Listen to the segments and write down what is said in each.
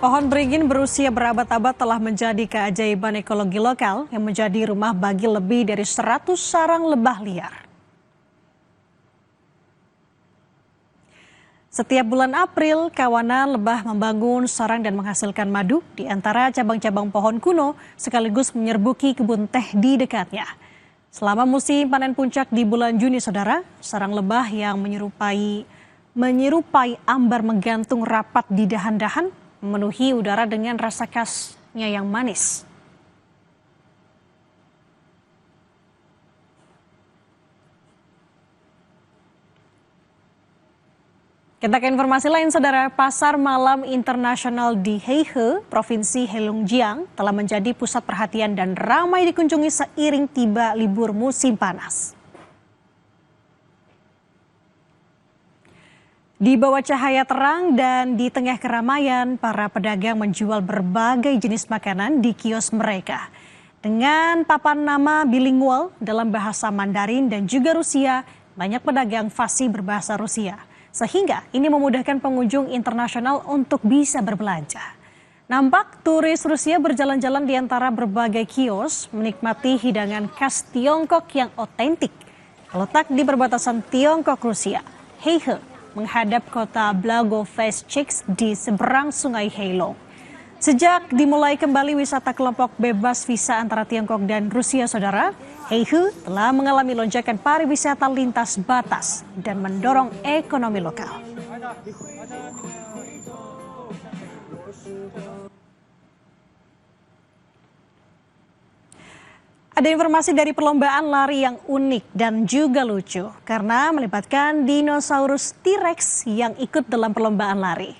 Pohon beringin berusia berabad-abad telah menjadi keajaiban ekologi lokal yang menjadi rumah bagi lebih dari 100 sarang lebah liar. Setiap bulan April, kawanan lebah membangun sarang dan menghasilkan madu di antara cabang-cabang pohon kuno sekaligus menyerbuki kebun teh di dekatnya. Selama musim panen puncak di bulan Juni, saudara, sarang lebah yang menyerupai ambar menggantung rapat di dahan-dahan memenuhi udara dengan rasa khasnya yang manis. Kita ke informasi lain, saudara. Pasar malam internasional di Heihe, Provinsi Heilongjiang telah menjadi pusat perhatian dan ramai dikunjungi seiring tiba libur musim panas. Di bawah cahaya terang dan di tengah keramaian, para pedagang menjual berbagai jenis makanan di kios mereka. Dengan papan nama bilingual dalam bahasa Mandarin dan juga Rusia, banyak pedagang fasih berbahasa Rusia. Sehingga ini memudahkan pengunjung internasional untuk bisa berbelanja. Nampak turis Rusia berjalan-jalan di antara berbagai kios menikmati hidangan khas Tiongkok yang otentik. Terletak di perbatasan Tiongkok-Rusia, Heihe menghadap kota Blagoveshchik di seberang sungai Heilong. Sejak dimulai kembali wisata kelompok bebas visa antara Tiongkok dan Rusia, saudara, Heihe telah mengalami lonjakan pariwisata lintas batas dan mendorong ekonomi lokal. Ada informasi dari perlombaan lari yang unik dan juga lucu karena melibatkan dinosaurus T-Rex yang ikut dalam perlombaan lari.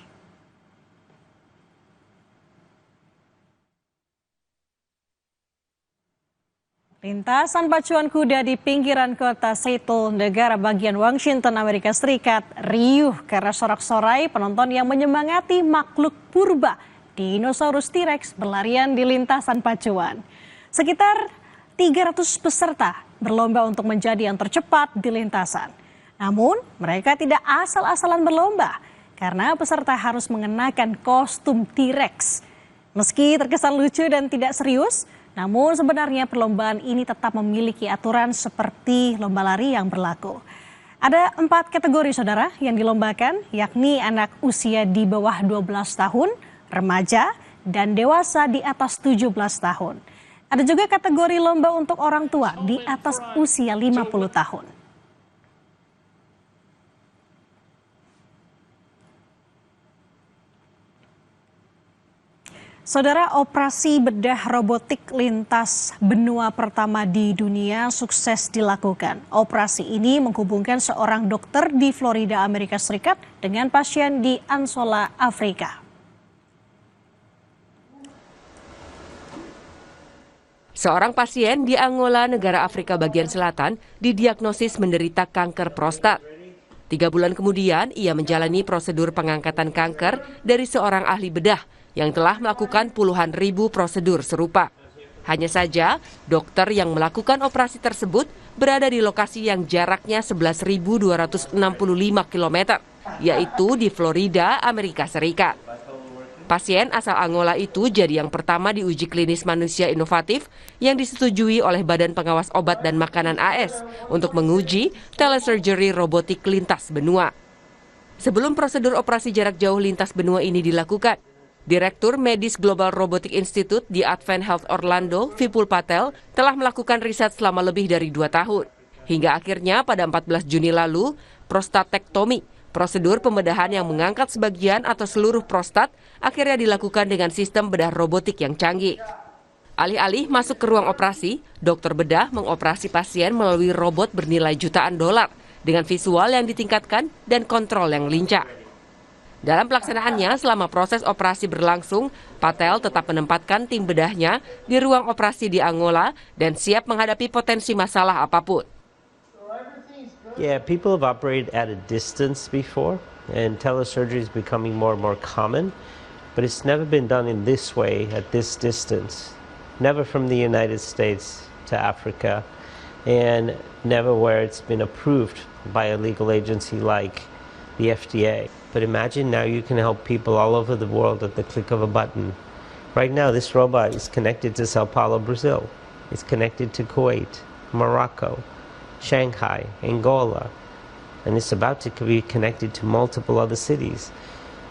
Lintasan pacuan kuda di pinggiran kota Seattle, negara bagian Washington, Amerika Serikat, riuh karena sorak-sorai penonton yang menyemangati makhluk purba dinosaurus T-Rex berlarian di lintasan pacuan. Sekitar 300 peserta berlomba untuk menjadi yang tercepat di lintasan. Namun mereka tidak asal-asalan berlomba karena peserta harus mengenakan kostum T-Rex. Meski terkesan lucu dan tidak serius, namun sebenarnya perlombaan ini tetap memiliki aturan seperti lomba lari yang berlaku. Ada 4 kategori, saudara, yang dilombakan, yakni anak usia di bawah 12 tahun, remaja, dan dewasa di atas 17 tahun. Ada juga kategori lomba untuk orang tua di atas usia 50 tahun. Saudara, operasi bedah robotik lintas benua pertama di dunia sukses dilakukan. Operasi ini menghubungkan seorang dokter di Florida, Amerika Serikat dengan pasien di Angola, Afrika. Seorang pasien di Angola, negara Afrika bagian selatan, didiagnosis menderita kanker prostat. 3 bulan kemudian, ia menjalani prosedur pengangkatan kanker dari seorang ahli bedah yang telah melakukan puluhan ribu prosedur serupa. Hanya saja, dokter yang melakukan operasi tersebut berada di lokasi yang jaraknya 11.265 km, yaitu di Florida, Amerika Serikat. Pasien asal Angola itu jadi yang pertama diuji klinis manusia inovatif yang disetujui oleh Badan Pengawas Obat dan Makanan AS untuk menguji telesurgery robotik lintas benua. Sebelum prosedur operasi jarak jauh lintas benua ini dilakukan, Direktur Medis Global Robotic Institute di Advent Health Orlando, Vipul Patel, telah melakukan riset selama lebih dari 2 tahun. Hingga akhirnya pada 14 Juni lalu, prostatektomi, prosedur pembedahan yang mengangkat sebagian atau seluruh prostat, akhirnya dilakukan dengan sistem bedah robotik yang canggih. Alih-alih masuk ke ruang operasi, dokter bedah mengoperasi pasien melalui robot bernilai jutaan dolar dengan visual yang ditingkatkan dan kontrol yang lincah. Dalam pelaksanaannya, selama proses operasi berlangsung, Patel tetap menempatkan tim bedahnya di ruang operasi di Angola dan siap menghadapi potensi masalah apapun. Yeah, people have operated at a distance before, and telesurgery is becoming more and more common, but it's never been done in this way at this distance. Never from the United States to Africa, and never where it's been approved by a legal agency like the FDA. But imagine now you can help people all over the world at the click of a button. Right now, this robot is connected to Sao Paulo, Brazil. It's connected to Kuwait, Morocco, Shanghai, Angola, and it's about to be connected to multiple other cities.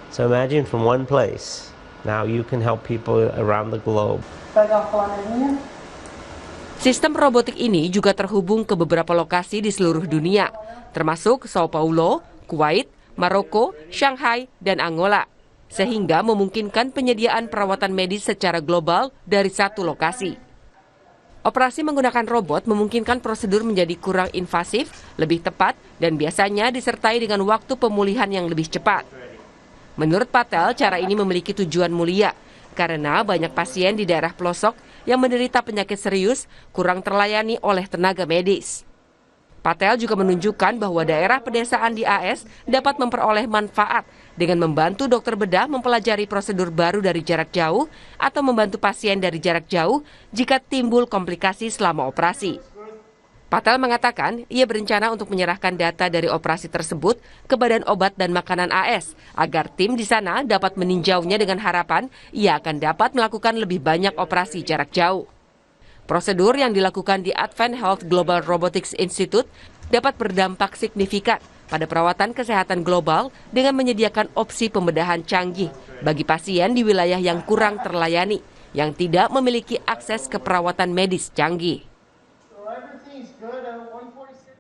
So imagine from one place, now you can help people around the globe. Sistem robotik ini juga terhubung ke beberapa lokasi di seluruh dunia, termasuk Sao Paulo, Kuwait, Maroko, Shanghai, dan Angola, sehingga memungkinkan penyediaan perawatan medis secara global dari satu lokasi. Operasi menggunakan robot memungkinkan prosedur menjadi kurang invasif, lebih tepat, dan biasanya disertai dengan waktu pemulihan yang lebih cepat. Menurut Patel, cara ini memiliki tujuan mulia, karena banyak pasien di daerah pelosok yang menderita penyakit serius kurang terlayani oleh tenaga medis. Patel juga menunjukkan bahwa daerah pedesaan di AS dapat memperoleh manfaat dengan membantu dokter bedah mempelajari prosedur baru dari jarak jauh atau membantu pasien dari jarak jauh jika timbul komplikasi selama operasi. Patel mengatakan ia berencana untuk menyerahkan data dari operasi tersebut ke Badan Obat dan Makanan AS agar tim di sana dapat meninjaunya dengan harapan ia akan dapat melakukan lebih banyak operasi jarak jauh. Prosedur yang dilakukan di Advent Health Global Robotics Institute dapat berdampak signifikan pada perawatan kesehatan global dengan menyediakan opsi pembedahan canggih bagi pasien di wilayah yang kurang terlayani, yang tidak memiliki akses ke perawatan medis canggih.